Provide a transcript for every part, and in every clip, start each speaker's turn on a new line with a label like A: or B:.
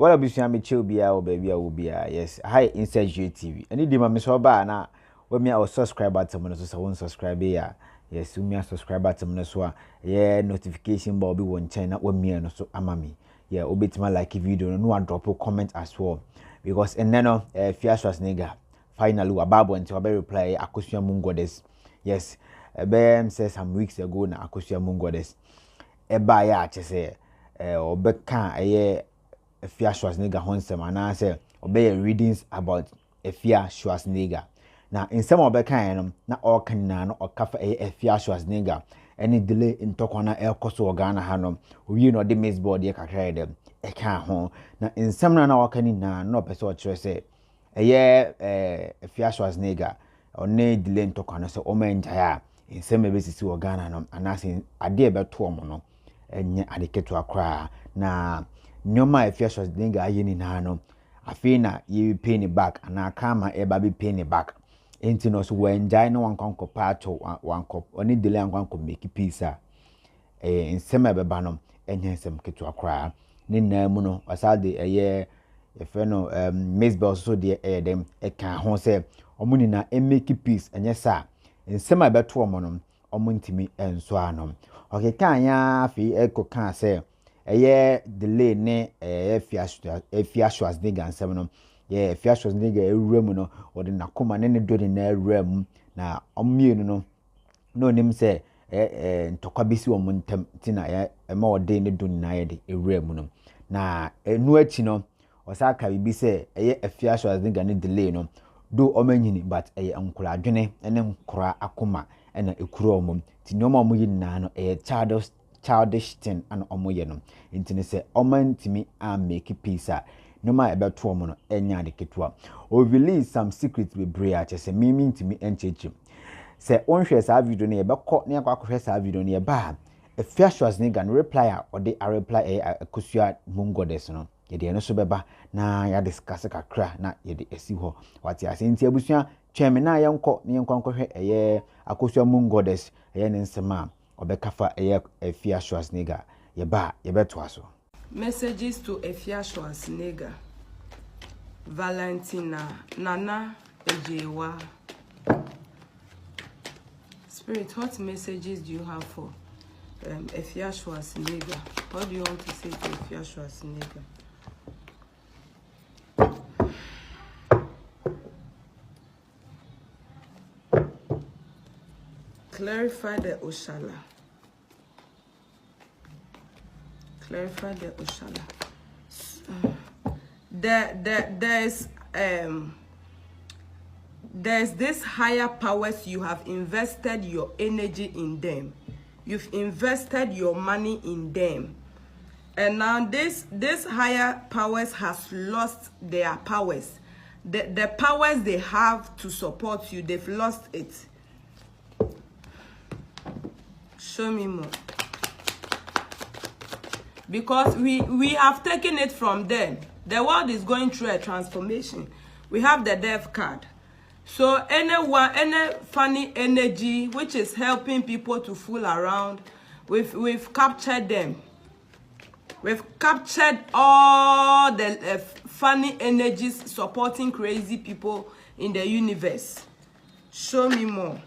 A: What abusua me chill bia or baby will be yes. Hi inside GTV. Any day my so ba na when me our subscribe button so won't subscribe ya. Yes, we me subscribe button so yeah notification bell be one channel when me no so amami. Yeah, obetima like video no one drop a comment as well. Because and then Afia Schwar finally ababo until I reply Akosua Moon Goddess. Yes, says some weeks ago na Akosua Moon Goddess. Eba ya chese obeka eye Afia Schwar honsem and say obey readings about Afia Schwar. Now in some obeka na all can no or kafa Afia Schwar any delay in tokwana el koso organa hanom we no the Mzbel de kakra dem e kan ho na in some na wakani na no person o kire say Afia Schwar or ne delay in tokwana so o menjaya in some ebesisi organa no anase ade e beto omo no enye adeketo akra na nyoma Afia Schwar aye ni na no afi na ye pay ni back ana kama e ba be pay ni back enti no so when jai no wan kon pato wan ko oni delay wan ko make peace in some ebeba no enye sem keto akra ni na mu no asade eye efe no Mzbel so de dem e kan ho se omuni na make peace enye sa in some ebeto omo no omuntimi enso anom okay kan ya afi eko kan se eye delay ne Afia Schwar nsem no yeah Afia Schwar ewura mu no odi nakoma ne do de na ewura mu na omienu no no nim se ntokwa besi wo ntem tina ma ode ne do na ye de ewura mu no na enu achi no osaka bibi se Afia Schwar ne delay no do omanyini but nkura adwene ne nkura akoma na ekuro omum ti nyoma omuyi na no childish thing and omoye no intine se omantimi a make peace nyoma ebeto omo no enya de ketua o release some secrets we bray a chese mimi ntimi enchechi se onhwe sa video no yebekọ na yakwa sa video no yeba Afia Schwar no reply a ode a reply Akosua Moon Goddess no yede no so beba na ya discuss kakra na yede esi ho wati ase nti abusua tweme na yenkọ na yenkwankwhwe Akosua Moon Goddess ne nsema obekafa Afia Schwar yeba yebeto aso.
B: Messages to Afia Schwar, Valentina, Nana, Ejewa. Spirit, what messages do you have for Afia Schwar? What do you want to say to Afia Schwar? Clarify the Oshala. Clarify the Oshala. There's this higher powers. You have invested your energy in them. You've invested your money in them, and now this higher powers has lost their powers. The powers they have to support you, they've lost it. Show me more. Because we have taken it from them. The world is going through a transformation. We have the death card. So any funny energy which is helping people to fool around, we've captured them. We've captured all the funny energies supporting crazy people in the universe. Show me more.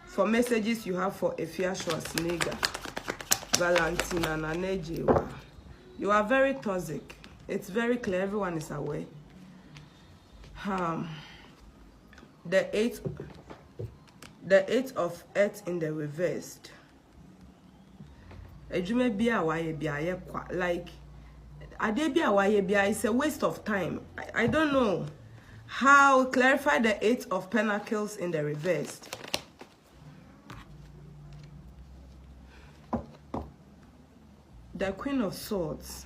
B: For messages you have for Afia Schwar, Valentina, Nanejewa. You are very toxic. It's very clear. Everyone is aware. The eight of earth in the reversed. Like it's a waste of time. I don't know how. Clarify the 8 of pentacles in the reversed. The Queen of Swords.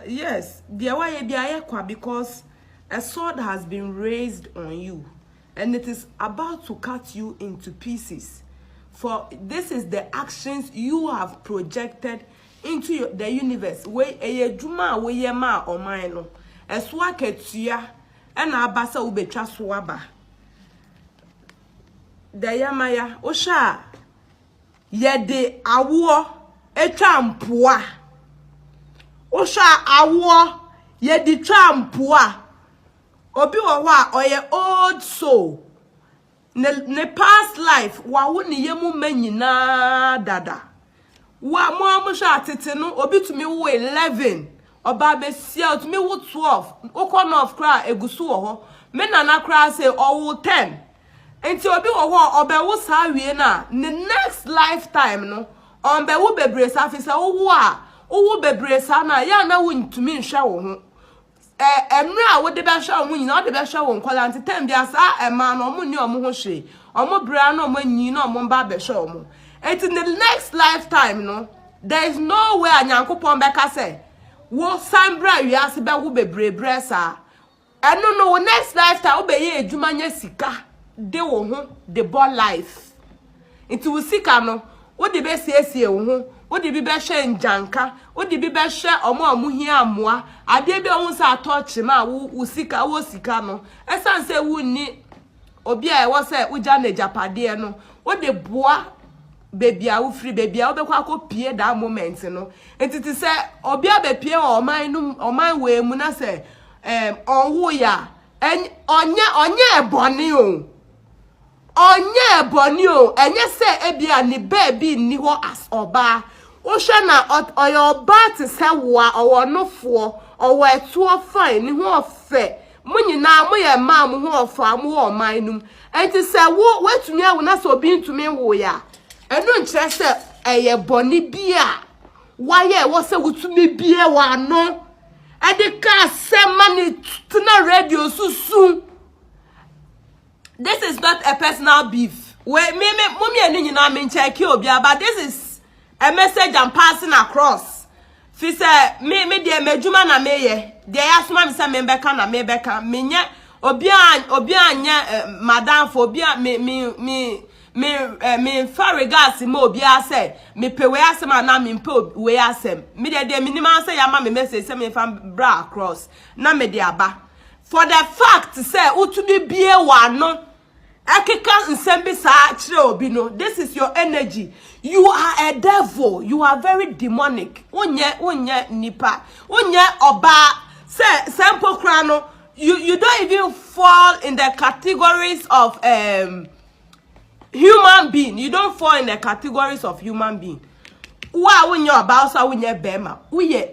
B: Yes, because a sword has been raised on you and it is about to cut you into pieces. For this is the actions you have projected into the universe. We juma we yema o mine eswa ketua na abasa ubetwa swaba. The yamaya osha yede awo etwa mpoa Osha awo ye di trampua. Obi wa oye old soul. Ne past life wa woni yemu menyina dada. Wa mo amusha tete no obi tumi wo 11. Oba be sia tumi wo 12. Okon of cry egusu wo ho. Me nana cry say owo 10. Enti obi wo ho obe wo sa wie na the next lifetime no on be wo bebre sa fi say wo bebre sa na ya na wo ntumi nhwa wo ho. Emre a wo de be hwa wo nyina wo de be hwa wo nkwala nti tem bia sa ema no mo ni omo ho hwe omo bra na omo nyi na omo ba be hwa omo. Enti in the next lifetime no there is no way anyankopon be ka say wo sambra wiase be wo bebre sa eno no next lifetime wo be ye adwuma nya sika de wo ho de bo life into wo sika no wo de be siesie wo ho wo de bi be hwe njanka wo de bi be hwe omo hia amoa ade bi wo sa touch ma wo sika wo sika no esan se wo ni obi a wo se wo ja na japade no wo de boa baby a wo free baby a wo be kwa pie that moment no entiti se obi a be pie oman we mu na se onwo ya onye eboni o onye eboni o enye se ebia ni baby ni ho as oba wo hwe na oyo oba te se wa owo nofo owo etuo fine ni ho ofe munyina mo ye ma mo ho ofa mo wo oman num enti se wo wetumi awo na se obi ntumi wo ya enu nkyere se eye boni bia waye wo se wutumi bia wa no edika se mani tuna radio susu. This is not a personal beef. We me enu nyina me check obi but this is a message I'm passing across. Fi say me de medjuma na meye de asoma me say me beka na me beka menye obi anya madam for obi me far regards mo obi ase me pe we asem na me pe we asem me de minimum say ya ma me message say me fan bra across na me de aba for the fact say utubi bie wa no akeka nsem bi sa kire obi no. This is your energy. You are a devil. You are very demonic. Onye nipa onye oba say sample kra no you don't even fall in the categories of human being. You don't fall in the categories of human being. Wa when you're about so when you're bema, we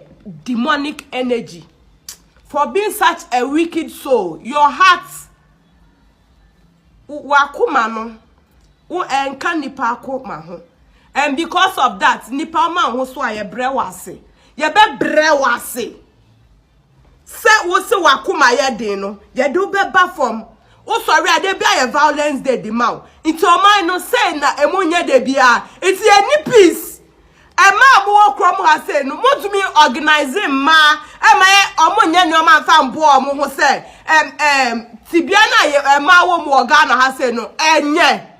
B: demonic energy. For being such a wicked soul, your heart wakumano enka nipa akoma ho. And because of that, nipa ma ho so aye brewase. Ye be brewase. Se wo se wakuma ye den no, ye do be ba from. O sorry ade bia ye violence dey the mouth. Into mind no say na emunye de bia. It's any peace. Ema bo krom ha say no motumi organizing ma ema ye omunye no ma fa mbo omo ho say tibia na ye ema wo mu organa ha say no enye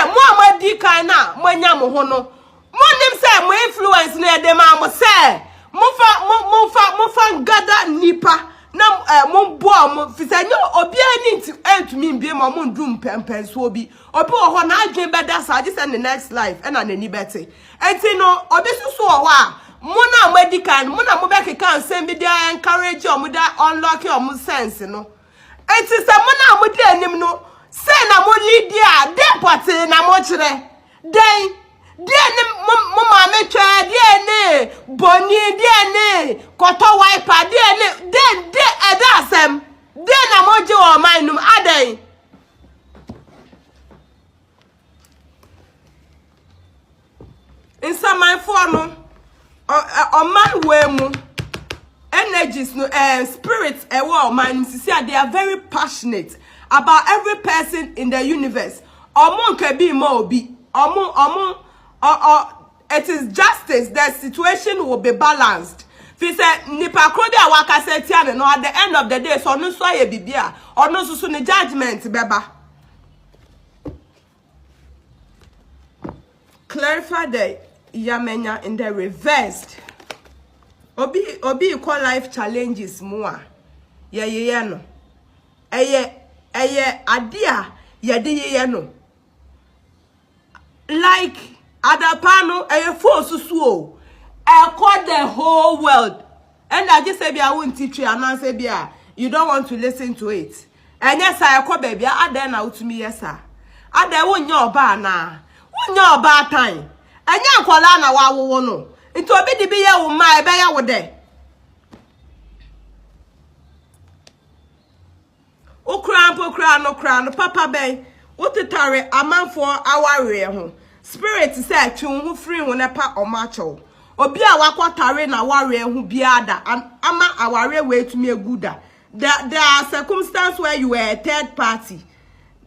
B: mo amadi kan na manya mo ho no mo nim say mo influence na de ma mo say mo fa gada nipa na mo bo mo fisanyo obi ani entumi bie mo ndum pempen so obi wo ho na adwen beda sa agi say the next life na nani bete enti no obi susu wo ho a mo na medical mo na mo be keka nsem bi dey encourage o mo da unlock o mo sense no enti se mo na mo dey anim no say na mo lead dia dey party na mo kire dey ni mo ma me twa dey ni boni dey ni koto wiper dey ni dey edasem dey na mo je o man num adan in some my for no o man we mu energies no spirits e wo man see they are very passionate about every person in the universe. Omo nka bi ma obi omo it is justice. The situation will be balanced. Fi say nipa krodi a waka say tia no at the end of the day so no so ye bibia or no so ne judgment beba. Clarify the yamenya in the reversed. Obi equal life challenges more. Ye no. Eye adia ye de no. Like adapano eye force suo. across the whole world. And I just say, I won't teach you, and I say, you don't want to listen to it. And yes, I call baby, I then out to me, yes, sir. I then won't your bar now. Won't your bar time. And you call Anna while we know. It will be the beer with my bear with there. O crown, Papa Bay. What the tarry a man for our real spirit said to who free when a part or macho. Or be a wakatare na warrior who be other and ama our way to me a gooda. There are circumstances where you were a third party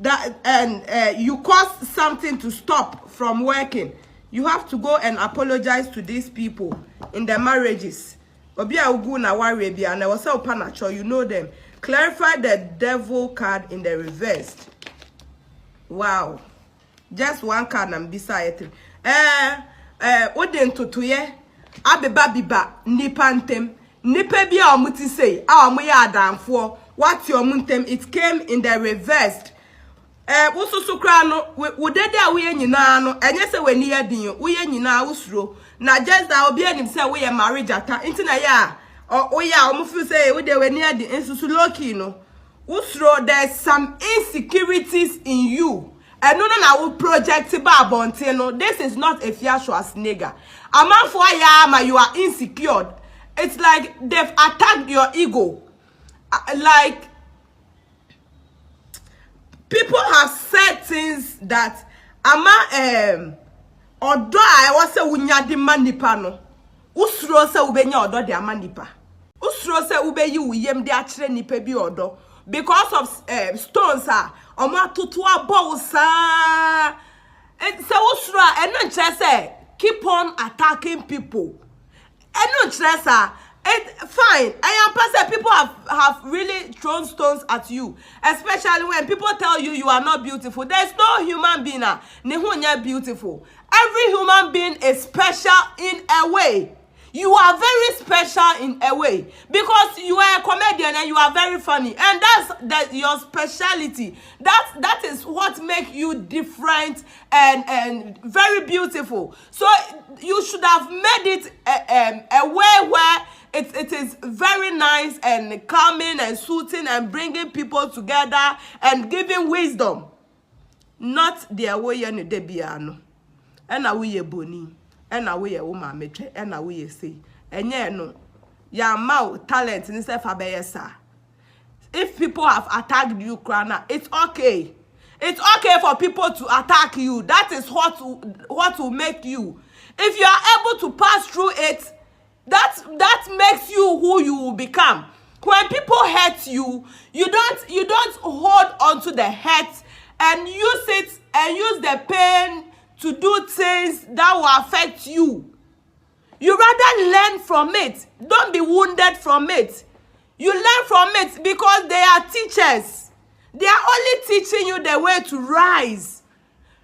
B: that and you caused something to stop from working. You have to go and apologize to these people in their marriages. Obi a ugu na warrior be and I was so panacho, you know them. Clarify the devil card in the reverse. Wow. Just one card and beside it. Odin tutuye. Abeba biba nipantem. Nipe bia omuti say. Awa ya danfo. What's your muntem? It came in the reverse. Wusu sukra no. Wudede a uye nyina no. Enye se we niye dinyo. Uye nyina usro. Na just that obi enim say we marriage ata. Inti na ya. Oh yeah, omufu say we de we near the insusu loki no. Usro, there's some insecurities in you. And no na will project ba bonte no. This is not Afia Schwar nigga. A man for ya you are insecure. It's like they've attacked your ego. Like people have said things that ama odo I was say wunya di manipa no. Usro se ubenya odo de amanipa. Usro se ubeyi uyem de akire nipa bi odo because of stones omo tutu abo sa. Se usro eno nche se keep on attacking people. Eno nche sa fine. I am person people have really thrown stones at you, especially when people tell you you are not beautiful. There's no human being ne hunya beautiful. Every human being is special in a way. You are very special in a way because you are a comedian and you are very funny, and that's your speciality. That is what makes you different and very beautiful. So you should have made it a way where it is very nice and calming and soothing and bringing people together and giving wisdom. Not the way you need to be. And now we boni. And now we woman metre. And now we say. And yeah, no. Ya mouth talent in self abeyesa. If people have attacked you, Krana, it's okay. It's okay for people to attack you. That is what will make you. If you are able to pass through it, that makes you who you will become. When people hurt you, you don't hold on to the hurt and use it and use the pain to do things that will affect you. You rather learn from it. Don't be wounded from it. You learn from it because they are teachers. They are only teaching you the way to rise,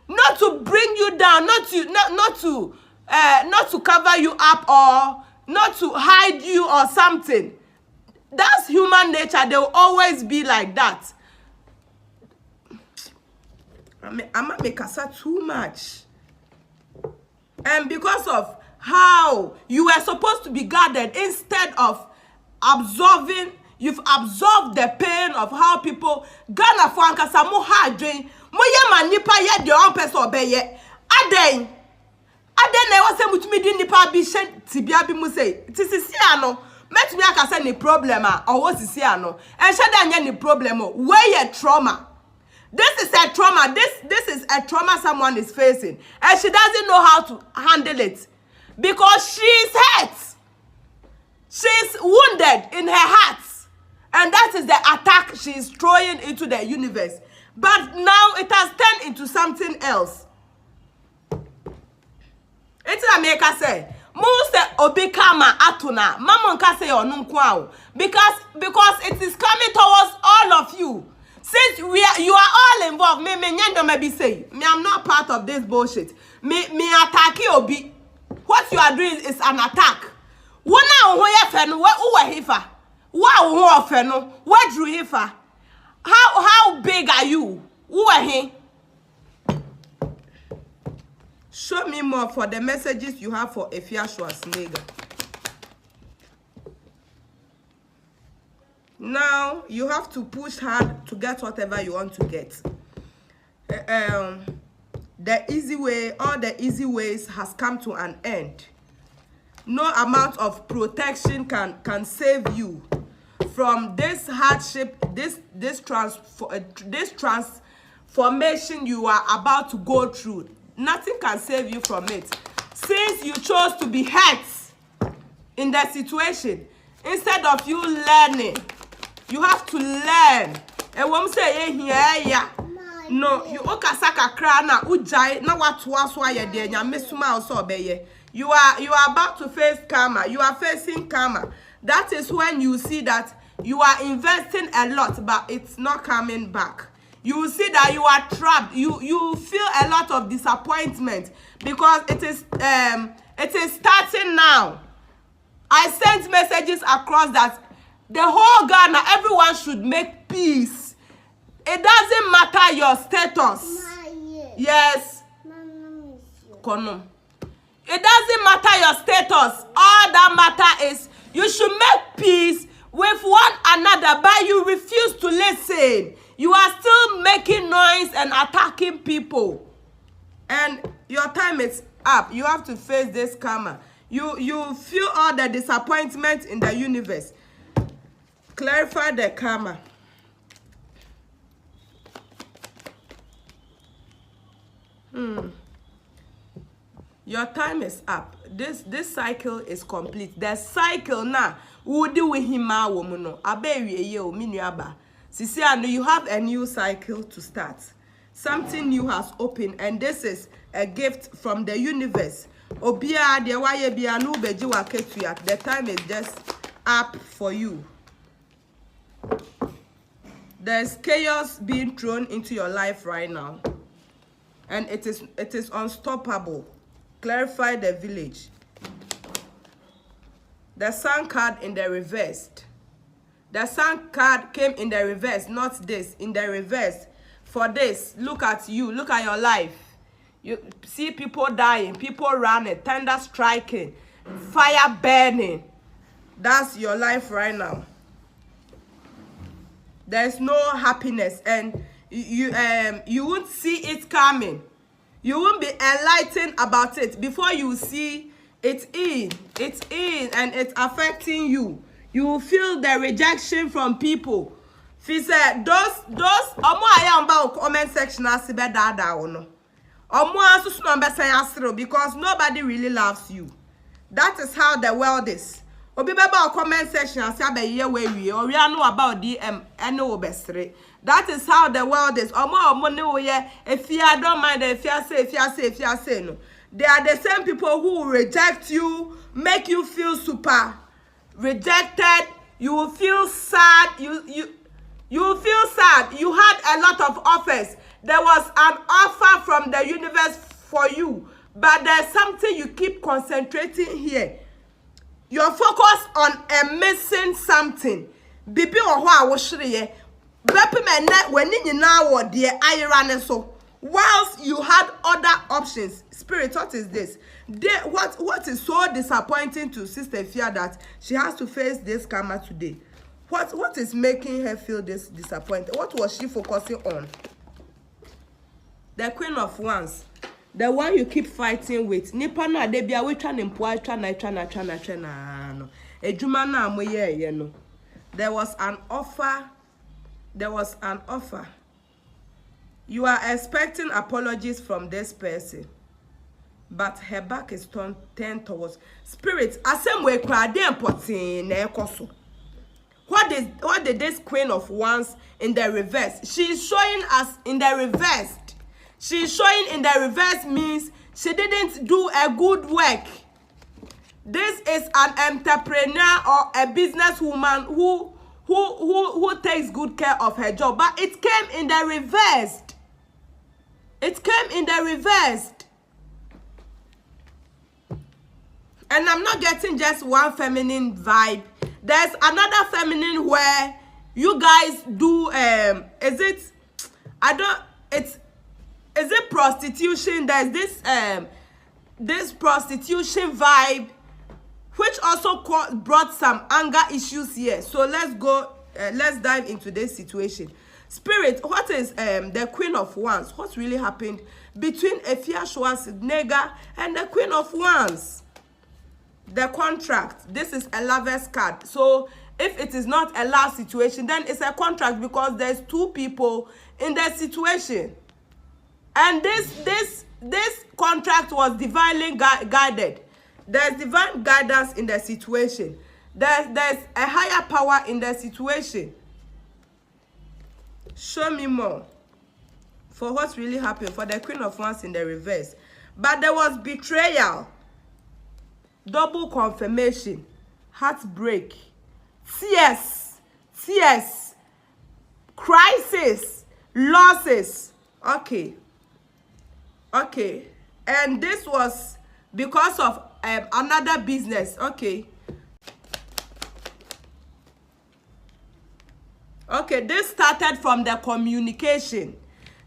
B: not to bring you down, not to cover you up or not to hide you or something. That's human nature. They will always be like that. I'm not making too much. And because of how you were supposed to be guarded, instead of absorbing, you've absorbed the pain of how people Ghana for ankasa mo hadwen mo ye manipa ye de on person obeye aden na wo se mutumi di nipa bi hye tibia bi mu say tisisi ano metumi akasa ni problem or wo sisi ano en hye da nya ni problem where ye trauma. This is a trauma. This is a trauma someone is facing, and she doesn't know how to handle it because she's hurt. She's wounded in her heart, and that is the attack she's throwing into the universe. But now it has turned into something else. It's America say, "Most obikama atuna, mama nka say onunkwao," because it is coming towards all of you. Since you are all involved, me nyendo maybe say, me I'm not part of this bullshit. Me attack you obi. What you are doing is an attack. Wona wo ye fe no, wo hifa. Wa wo fe no, where drew hifa. How big are you? Who are he? Show me more for the messages you have for Afia Schwar. Now you have to push hard to get whatever you want to get. The easy way, all the easy ways has come to an end. No amount of protection can save you from this hardship, this transformation you are about to go through. Nothing can save you from it. Since you chose to be hurt in that situation, instead of you learning, you have to learn. And when say yeah. No, you okasaka krana ujai na watu aswa ye de nyame suma also obeye. You are about to face karma. You are facing karma. That is when you see that you are investing a lot, but it's not coming back. You will see that you are trapped. You feel a lot of disappointment because it is starting now. I sent messages across that the whole Ghana, everyone should make peace. It doesn't matter your status. Yes. Kono. It doesn't matter your status. All that matter is you should make peace with one another, but you refuse to listen. You are still making noise and attacking people. And your time is up. You have to face this karma. You feel all the disappointment in the universe. Clarify the karma. Your time is up. This cycle is complete. The cycle now would do with him woman. Sisi, I know you have a new cycle to start. Something new has opened, and this is a gift from the universe. Obia de waye bia no beji wa ketua. The time is just up for you. There's chaos being thrown into your life right now. And it is unstoppable. Clarify the village. The sun card in the reverse. The sun card came in the reverse, not this, in the reverse. For this, look at you, look at your life. You see people dying, people running, thunder striking, fire burning. That's your life right now. There's no happiness, and you won't see it coming. You won't be enlightened about it before you see it's in, and it's affecting you. You will feel the rejection from people. Fi say those omo ayamba comment section asibe dada ono. Omo asusu no be say asiro because nobody really loves you. That is how the world is. Obi beba comment section asibe ye we or we know about DM ene obesre. That is how the world is. Omo ne oye if you don't mind if you say no. They are the same people who will reject you, make you feel super rejected. You will feel sad. You will feel sad. You had a lot of offers. There was an offer from the universe for you, but there's something you keep concentrating here. You're focused on a missing something. Bibi ohwa wo hwere bepi me when you now what the irony so. Whilst you had other options, Spirit, what is this? What is so disappointing to Sister Afia that she has to face this karma today? What is making her feel this disappointed? What was she focusing on? The Queen of Wands, the one you keep fighting with. Nipa na de bia we twa na no. Ejuma na amoye no. There was an offer. You are expecting apologies from this person, but her back is turned towards Spirit. Asem we krade important na ekoso. What did this Queen of Wands in the reverse? She's showing us in the reverse. She's showing in the reverse means she didn't do a good work. This is an entrepreneur or a businesswoman who takes good care of her job, but it came in the reverse. It came in the reverse. And I'm not getting just one feminine vibe. There's another feminine where you guys do is it prostitution? There's this this prostitution vibe, which also brought some anger issues here. So let's go, let's dive into this situation. Spirit, what is the Queen of Wands? What really happened between Afia Schwar's nigger and the Queen of Wands? The contract. This is a lover's card. So if it is not a love situation, then it's a contract because there's two people in the situation. And this contract was divinely guided. There's divine guidance in the situation. There's a higher power in the situation. Show me more for what really happened for the Queen of Wands in the reverse. But there was betrayal, double confirmation, heartbreak, tears, crisis, losses. Okay. And this was because of another business. Okay, this started from the communication.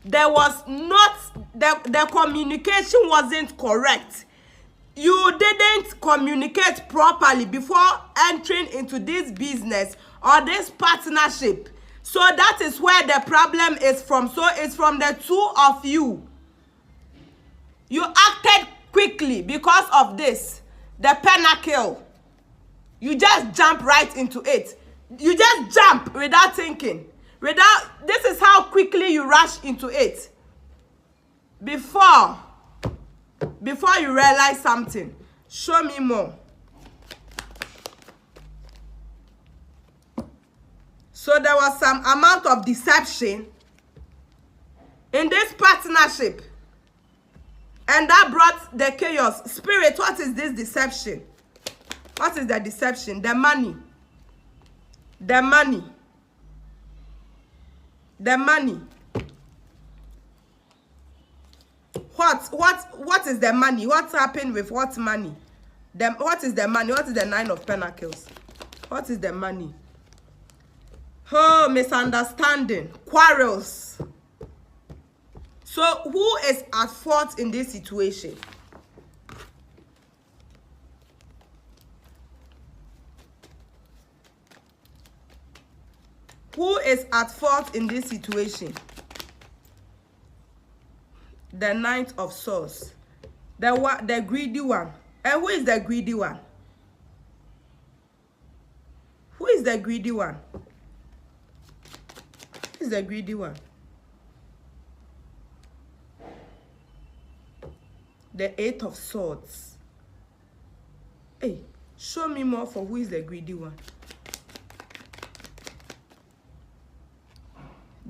B: There was not, the communication wasn't correct. You didn't communicate properly before entering into this business or this partnership. So that is where the problem is from. So it's from the two of you. You acted quickly because of this. The pentacle. You just jump right into it. You just jump without thinking. This is how quickly you rush into it. Before you realize something. Show me more. So there was some amount of deception in this partnership. And that brought the chaos. Spirit, what is this deception? What is the deception? The money. The money. The money. What is the money? What's happened with what money? What is the money? What is the Nine of Pentacles? What is the money? Oh, misunderstanding, quarrels. So who is at fault in this situation? Who is at fault in this situation? The Knight of Swords. The greedy one. And who is the greedy one? Who is the greedy one? Who is the greedy one? The Eight of Swords. Hey, show me more for who is the greedy one.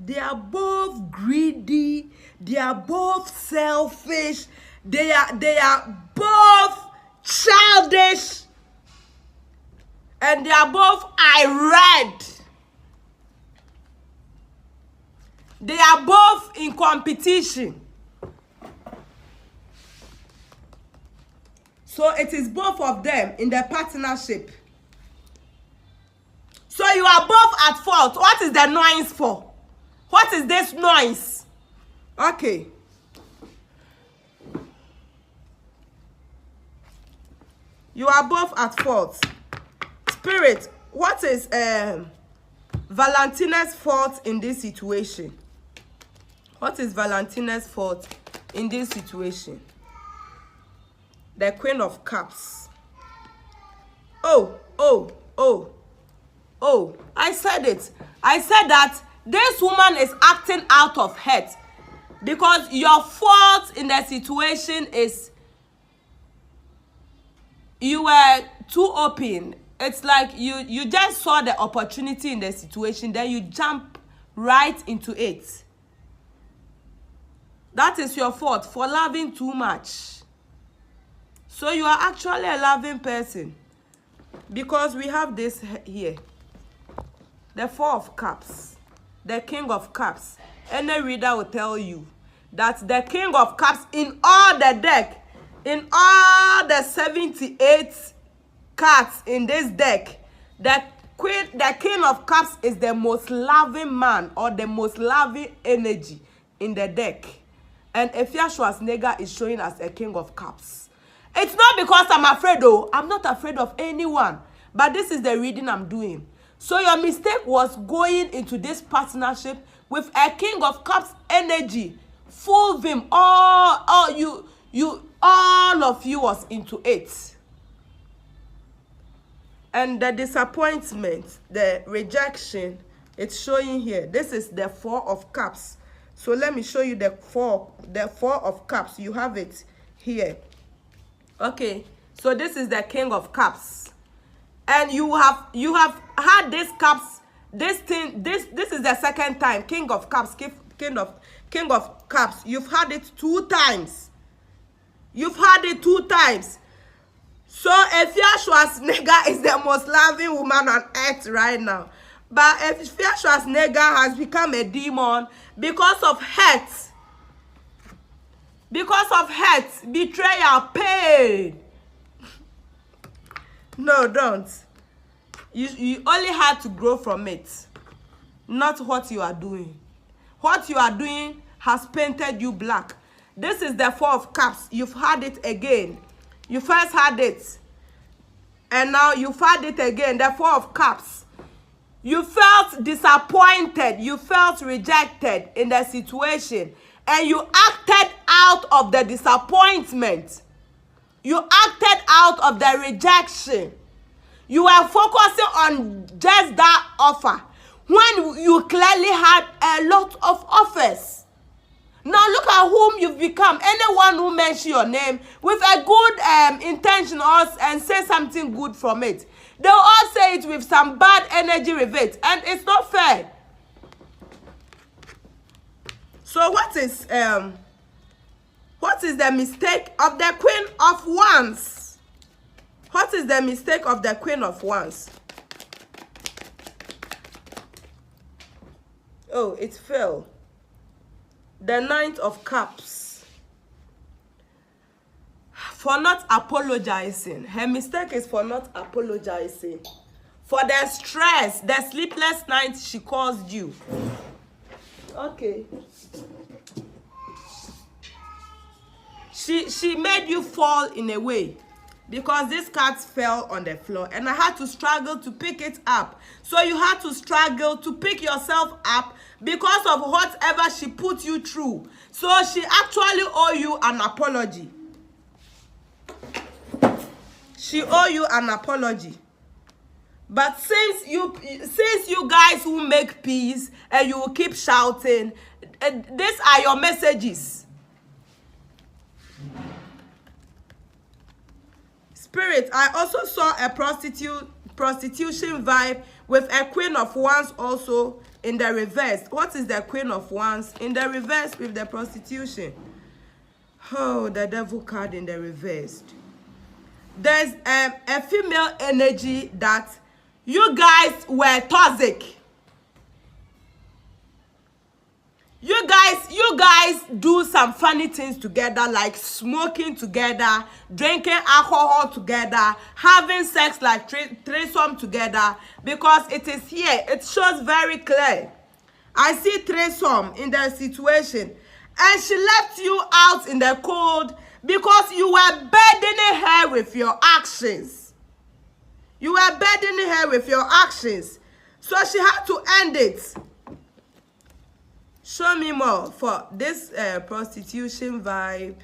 B: They are both greedy. They are both selfish. They are both childish. And they are both irate. They are both in competition. So it is both of them in the partnership. So you are both at fault. What is the noise for? What is this noise? Okay. You are both at fault. Spirit, what is Valentina's fault in this situation? What is Valentina's fault in this situation? The Queen of Cups. Oh, I said it. I said that this woman is acting out of hate because your fault in the situation is you were too open. It's like you just saw the opportunity in the situation, then you jump right into it. That is your fault for loving too much. So you are actually a loving person because we have this here. The Four of Cups. The King of Cups. Any reader will tell you that the King of Cups in all the deck, in all the 78 cards in this deck, the King of Cups is the most loving man or the most loving energy in the deck. And Afia Schwar's is showing us a King of Cups. It's not because I'm afraid, though. I'm not afraid of anyone. But this is the reading I'm doing. So your mistake was going into this partnership with a King of Cups energy. Full vim. All of you was into it. And the disappointment, the rejection, it's showing here. This is the Four of Cups. So let me show you the Four of Cups. You have it here. Okay. So this is the King of Cups. And you have had this cups, this is the second time. King of Cups, King of Cups. You've had it 2 times. You've had it 2 times. So Afia Schwar is the most loving woman on earth right now. But Afia Schwar has become a demon because of hurt. Because of hurt, betrayal, pain. No, don't. You only had to grow from it. Not what you are doing. What you are doing has painted you black. This is the Four of Cups. You've had it again. You first had it. And now you've had it again. The Four of Cups. You felt disappointed. You felt rejected in the situation. And you acted out of the disappointment. You acted out of the rejection. You were focusing on just that offer when you clearly had a lot of offers. Now look at whom you've become. Anyone who mentions your name with a good intention and say something good from it, they'll all say it with some bad energy with it, and it's not fair. So what is the mistake of the Queen of Wands? What is the mistake of the Queen of Wands? Oh, it fell. The Knight of Cups. For not apologizing. Her mistake is for not apologizing. For the stress, the sleepless nights she caused you. Okay. She made you fall in a way because this card fell on the floor and I had to struggle to pick it up. So you had to struggle to pick yourself up because of whatever she put you through. So she actually owe you an apology. She owe you an apology. But since you guys will make peace and you will keep shouting, these are your messages. Spirit, I also saw a prostitution vibe with a Queen of Wands also in the reverse. What is the Queen of Wands in the reverse with the prostitution? Oh, the Devil card in the reverse. There's a female energy that you guys were toxic. You guys do some funny things together, like smoking together, drinking alcohol together, having sex like threesome together, because it is here. It shows very clear. I see threesome in the situation, and she left you out in the cold because you were burdening her with your actions. You were burdening her with your actions, so she had to end it. Show me more for this prostitution vibe.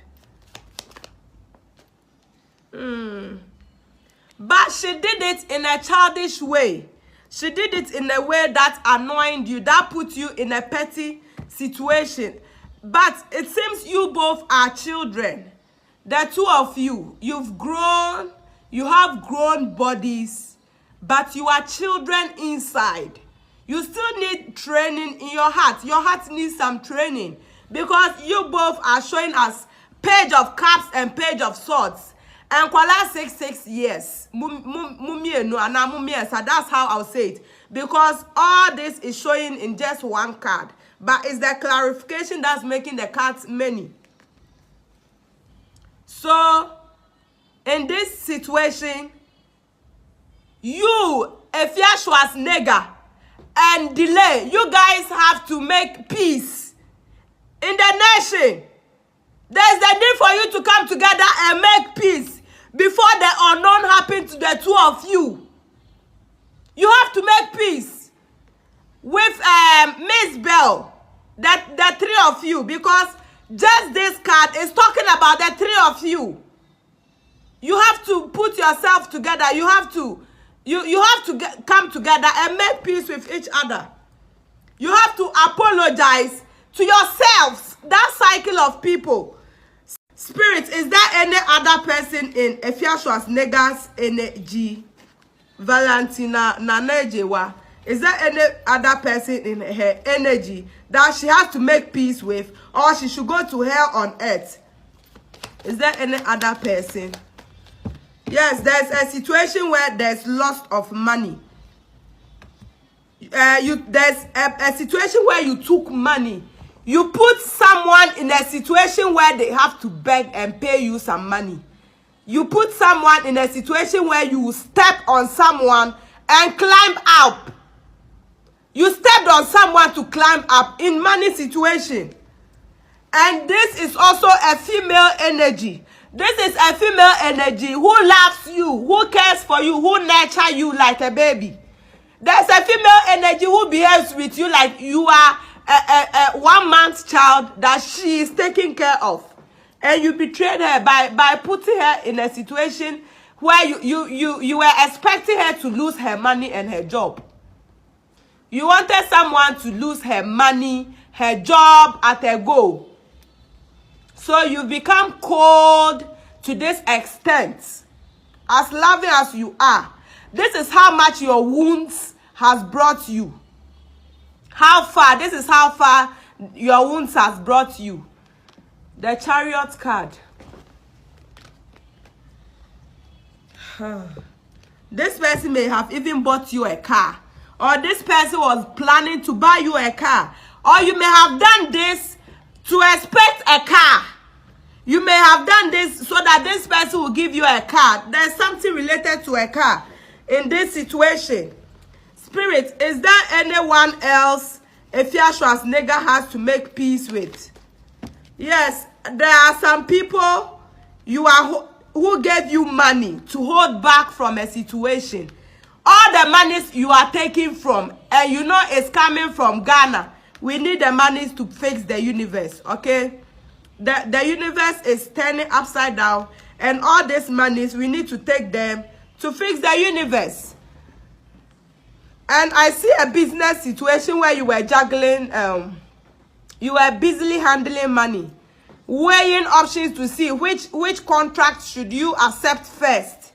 B: But she did it in a childish way. She did it in a way that annoyed you, that put you in a petty situation. But it seems you both are children. The two of you, you've grown, you have grown bodies, but you are children inside. You still need training in your heart. Your heart needs some training because you both are showing us Page of Cups and Page of Swords. And kwala 6 years. That's how I'll say it. Because all this is showing in just one card. But it's the clarification that's making the cards many. So, in this situation, you, Afia Schwar, and delay, you guys have to make peace in the nation. There's the need for you to come together and make peace. before the unknown happened to the two of you. You have to make peace with Mzbel, the three of you, because just this card is talking about the three of you. You have to put yourself together. You have to come together and make peace with each other. You have to apologize to yourselves. That cycle of people. Spirit, is there any other person in Afia Schwar's Nega's energy? Valentina Nanejewa. Is there any other person in her energy that she has to make peace with, or she should go to hell on earth? Is there any other person? Yes, there's a situation where there's loss of money. There's a situation where you took money. You put someone in a situation where they have to beg and pay you some money. You put someone in a situation where you step on someone and climb up. You stepped on someone to climb up in money situation. And this is also a female energy. This is a female energy who loves you, who cares for you, who nurtures you like a baby. There's a female energy who behaves with you like you are a 1 month child that she is taking care of. And you betrayed her by putting her in a situation where you were expecting her to lose her money and her job. You wanted someone to lose her money, her job at a go. So you become cold to this extent. As loving as you are, this is how much your wounds has brought you. How far, this is how far your wounds has brought you. The Chariot card. This person may have even bought you a car. Or this person was planning to buy you a car. Or you may have done this to expect a car. You may have done this so that this person will give you a car. There's something related to a car in this situation. Spirit, is there anyone else Afia Schwar's nigga has to make peace with? Yes, there are some people who gave you money to hold back from a situation. All the monies you are taking from, and you know it's coming from Ghana. We need the monies to fix the universe, okay? The universe is turning upside down, and all these monies, we need to take them to fix the universe. And I see a business situation where you were juggling, you were busily handling money, weighing options to see which contract should you accept first,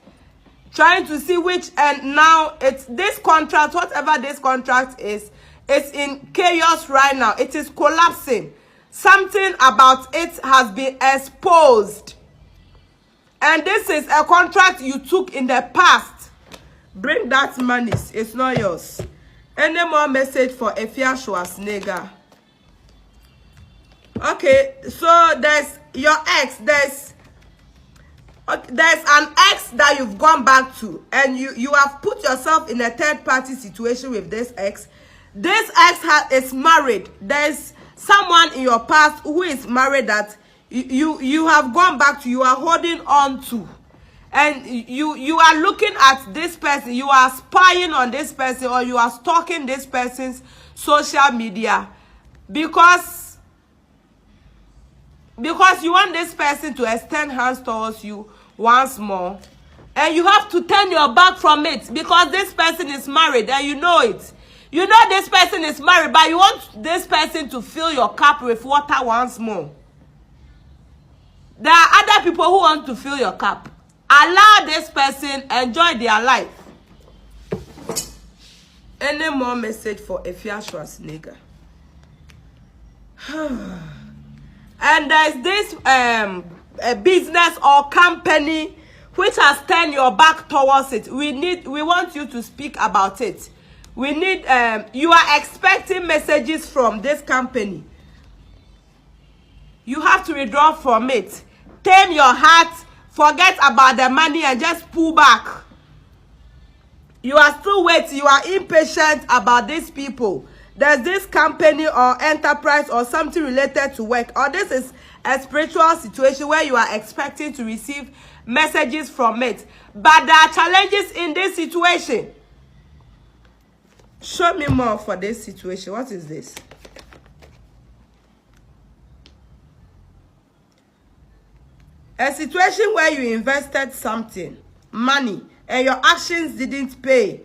B: trying to see which, and now it's this contract, whatever this contract is, it's in chaos right now. It is collapsing. Something about it has been exposed. And this is a contract you took in the past. Bring that money. It's not yours. Any more message for Afia Schwar's nigga? Okay, so there's your ex. There's an ex that you've gone back to, and you have put yourself in a third-party situation with this ex. This ex is married. There's someone in your past who is married that you have gone back to, you are holding on to. And you are looking at this person, you are spying on this person, or you are stalking this person's social media because you want this person to extend hands towards you once more. And you have to turn your back from it because this person is married and you know it. You know this person is married, but you want this person to fill your cup with water once more. There are other people who want to fill your cup. Allow this person enjoy their life. Any more message for Afia Schwar's nigga? And there's this a business or company which has turned your back towards it. We want you to speak about it. We need you are expecting messages from this company. You have to withdraw from it. Tame your heart. Forget about the money and just pull back. You are still waiting. You are impatient about these people. There's this company or enterprise or something related to work. Or this is a spiritual situation where you are expecting to receive messages from it. But there are challenges in this situation. Show me more for this situation. What is this? A situation where you invested something, money, and your actions didn't pay.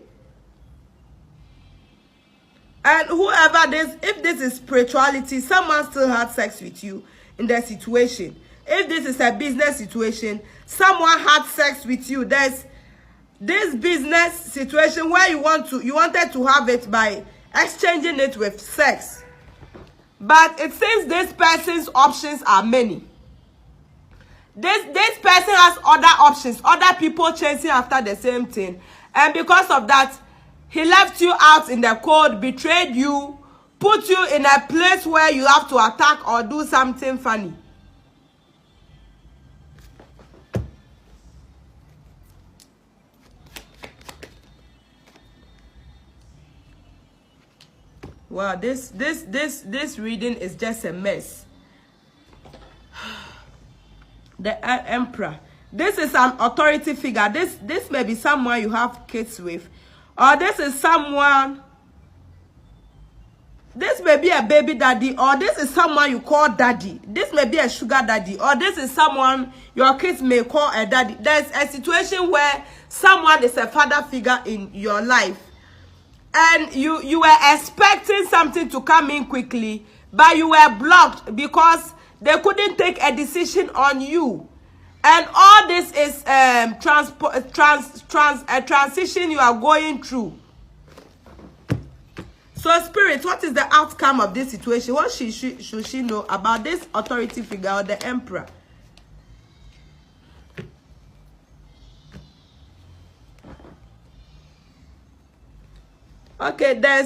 B: And whoever this, if this is spirituality, someone still had sex with you in the situation. If this is a business situation, someone had sex with you. There's this business situation where you wanted to have it by exchanging it with sex. But it seems this person's options are many. This person has other options, other people chasing after the same thing. And because of that, he left you out in the cold, betrayed you, put you in a place where you have to attack or do something funny. Wow, this reading is just a mess. The emperor. This is an authority figure. This may be someone you have kids with, or this is someone. This may be a baby daddy, or this is someone you call daddy. This may be a sugar daddy, or this is someone your kids may call a daddy. There's a situation where someone is a father figure in your life, and you were expecting something to come in quickly, but you were blocked because they couldn't take a decision on you. And all this is a transition you are going through. So spirit, what is the outcome of this situation? What should she know about this authority figure or the emperor? Okay, there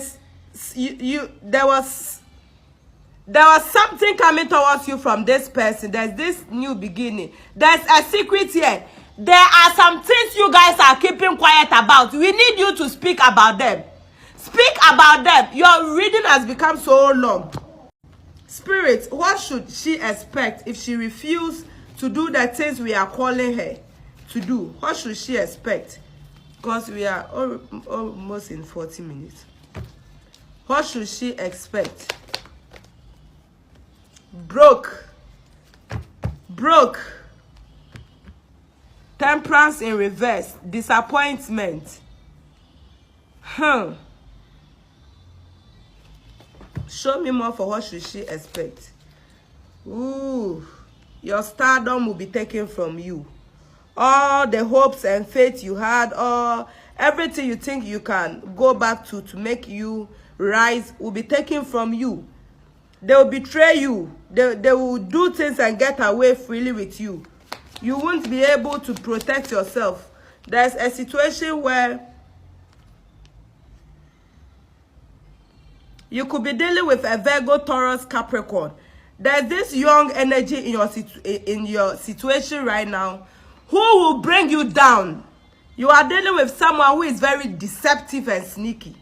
B: was something coming towards you from this person. There's this new beginning. There's a secret here. There are some things you guys are keeping quiet about. We need you to speak about them. Speak about them. Your reading has become so long. Spirit, what should she expect if she refuses to do the things we are calling her to do? What should she expect? Because we are almost in 40 minutes. What should she expect? Broke. Temperance in reverse. Disappointment. Show me more for what should she expect. Ooh, your stardom will be taken from you. All the hopes and faith you had, or everything you think you can go back to make you rise will be taken from you. They will betray you. They will do things and get away freely with you. You won't be able to protect yourself. There's a situation where you could be dealing with a Virgo, Taurus, Capricorn. There's this young energy in your situation right now who will bring you down. You are dealing with someone who is very deceptive and sneaky.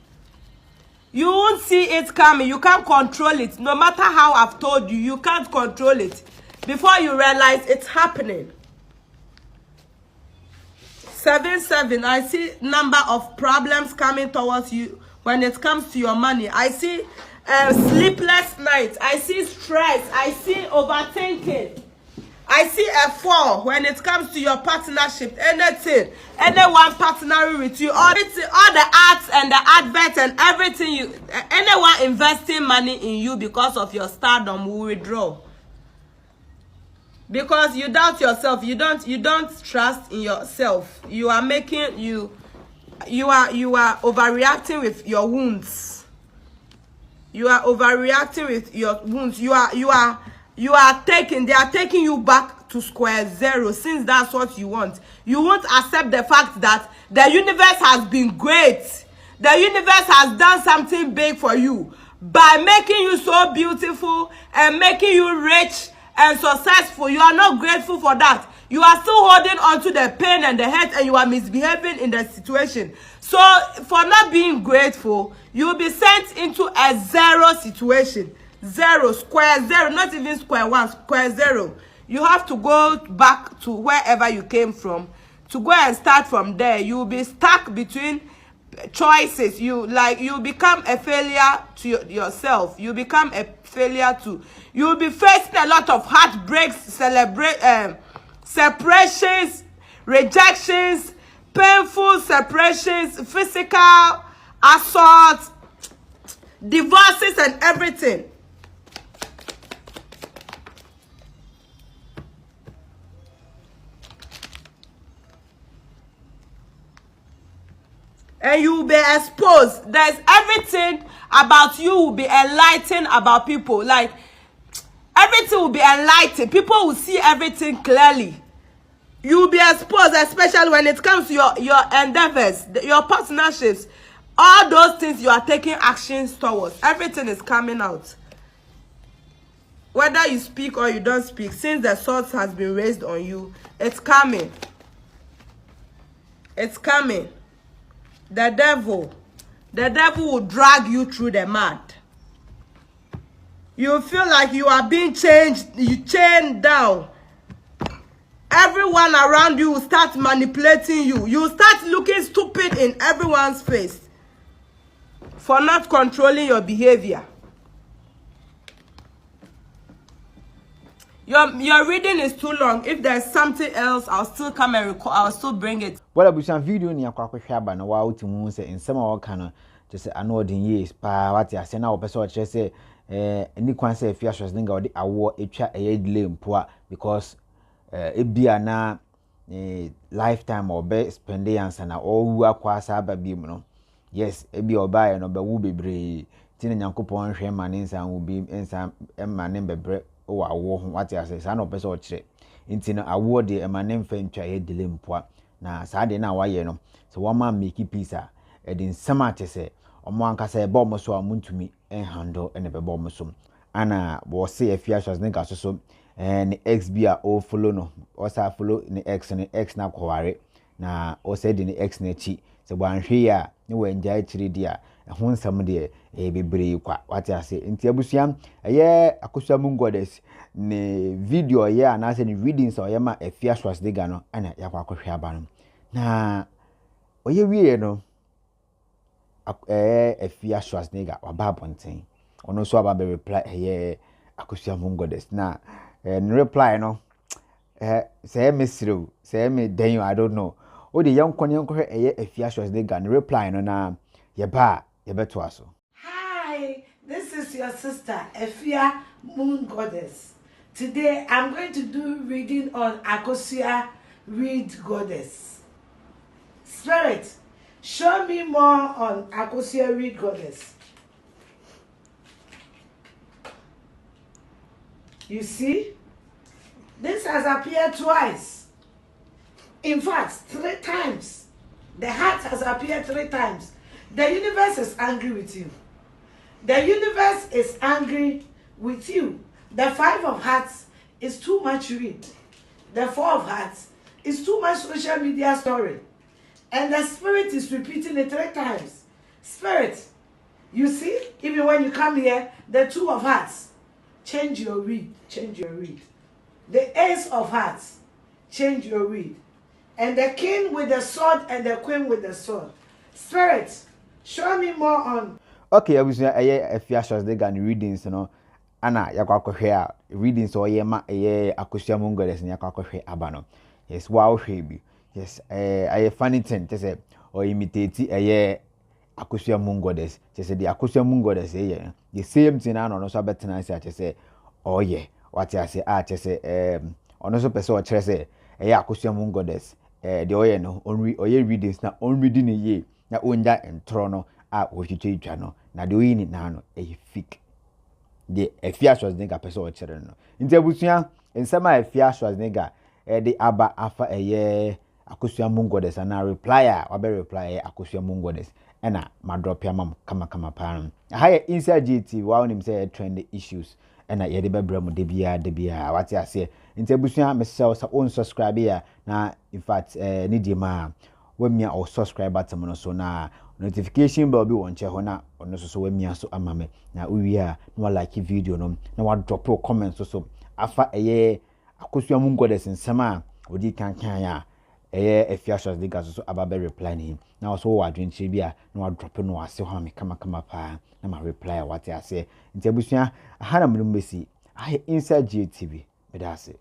B: You won't see it coming. You can't control it. No matter how I've told you, you can't control it. Before you realize it's happening. 7-7. I see number of problems coming towards you when it comes to your money. I see sleepless nights. I see stress. I see overthinking. I see a 4 when it comes to your partnership. Anything, anyone partnering with you, all the ads and the adverts and everything, anyone investing money in you because of your stardom will withdraw. Because you doubt yourself, you don't trust in yourself. You are making you are overreacting with your wounds. You are overreacting with your wounds. They are taking you back to square zero, since that's what you want. You won't accept the fact that the universe has been great. The universe has done something big for you by making you so beautiful and making you rich and successful. You are not grateful for that. You are still holding on to the pain and the hurt, and you are misbehaving in the situation. So for not being grateful, you will be sent into a zero situation. Zero, square zero, not even square one, square zero. you have to go back to wherever you came from. To go and start from there, you'll be stuck between choices. You become a failure to yourself. You become a failure to. You'll be facing a lot of heartbreaks, separations, rejections, painful separations, physical assault, divorces, and everything. And you will be exposed. There's everything about you will be enlightened about people. Like, everything will be enlightened. People will see everything clearly. You will be exposed, especially when it comes to your endeavors, your partnerships. All those things you are taking actions towards. Everything is coming out. Whether you speak or you don't speak, since the sword has been raised on you, it's coming. It's coming. The devil will drag you through the mud. You feel like you are being chained down. Everyone around you will start manipulating you. You will start looking stupid in everyone's face for not controlling your behavior. Your reading is too long. If there's something else, I'll still come and record. I'll still bring it.
A: Well, I some video ni akwa kwhwa na wa uti mu se nsema wa kana just ano odin years pa what ya se na opeso che se ni kwan se Afia Schwar nga odi awo etwa delay mpoa because ebia na lifetime obe spend yansa na owu akwa asa ba bi mu no. Yes, ebia oba no be wu bebre tin nyankopon hwe ma ne nsan wu bi nsan emma ne bebre o awo ho what ya se sa na opeso kire nti no awo de emma ne mfa ntwa delay mpoa na saade na waye no so wama make peace a edin sama tese omo ankasa ebe omo so amuntumi handle ene bebe omo so ana wo se Afia Schwar nka so ni ex bia o follow no o sa follow ni ex na kware na o se di ni ex na chi se bo anhwe ya ni we nja chiri dia ho nsam de bebre kwa wate ase nti abusua eye Akosua Moon Goddess ne video ye anase ni readings o ye ma Afia Schwar no ana yakwa akohwe aba no na oye wie no Afia Schwar waba abonten ono so aba be reply eye Akosua Moon Goddess na ne reply no say mesiro say me den I don't know o de yankon hwe eye Afia Schwar ne reply no na ye ba ye beto aso.
C: Hi, this is your sister Afia Moon Goddess. Today I'm going to do reading on Akosua Read Goddess. Spirit, show me more on Akosua Read Goddess. You see, this has appeared twice. In fact, 3 times. The heart has appeared 3 times. The universe is angry with you. The universe is angry with you. The 5 of hearts is too much read. The 4 of hearts is too much social media story. And the spirit is repeating it 3 times. Spirit, you see, even when you come here, the 2 of hearts, change your read, change your read. The ace of hearts, change your read. And the king with the sword and the queen with the sword. Spirit, show me more on.
A: Okay, abusua Afia Schwar the readings no ana yakwa akohwe a readings o ye ma Akosua Moon Goddess yakwa akohwe aba no. Yes, wow hwe bi. Yes, aye funny thing to say or imitate Akosua Moon Goddess. Just say the Akosua Moon Goddess the same thing no so betena say say oh yeah what I say just say ono so person o kire say Akosua Moon Goddess the oye no only oye readings na on reading ye na onja entro no a wo twetwe twa no na de oyi ni na no fake the Afia Schwar person o kire no nti abusua nsema Afia Schwar the aba afa Akosua Moon Goddess na reply a wabe reply Akosua Moon Goddess ena ma drop ya mam kama pan ha inside GT wa onim say trend issues ena ye de bebra mu de bia wate ase nti abusua mesel sa on subscribe ya na in fact ni di ma wemia o subscribe button no so na notification bell bi won che ho na ono so wemia so amame na uwi a na like video no na wa drop comment so afa Akosua Moon Goddess nsɛm a odi kan a Afia Schwar so about reply him. Now so wa dwenche bi a na wa drop no ase ho me kama pa na ma reply what I say. Nti abusua ahana mnum besi ahe inside GTV bedase.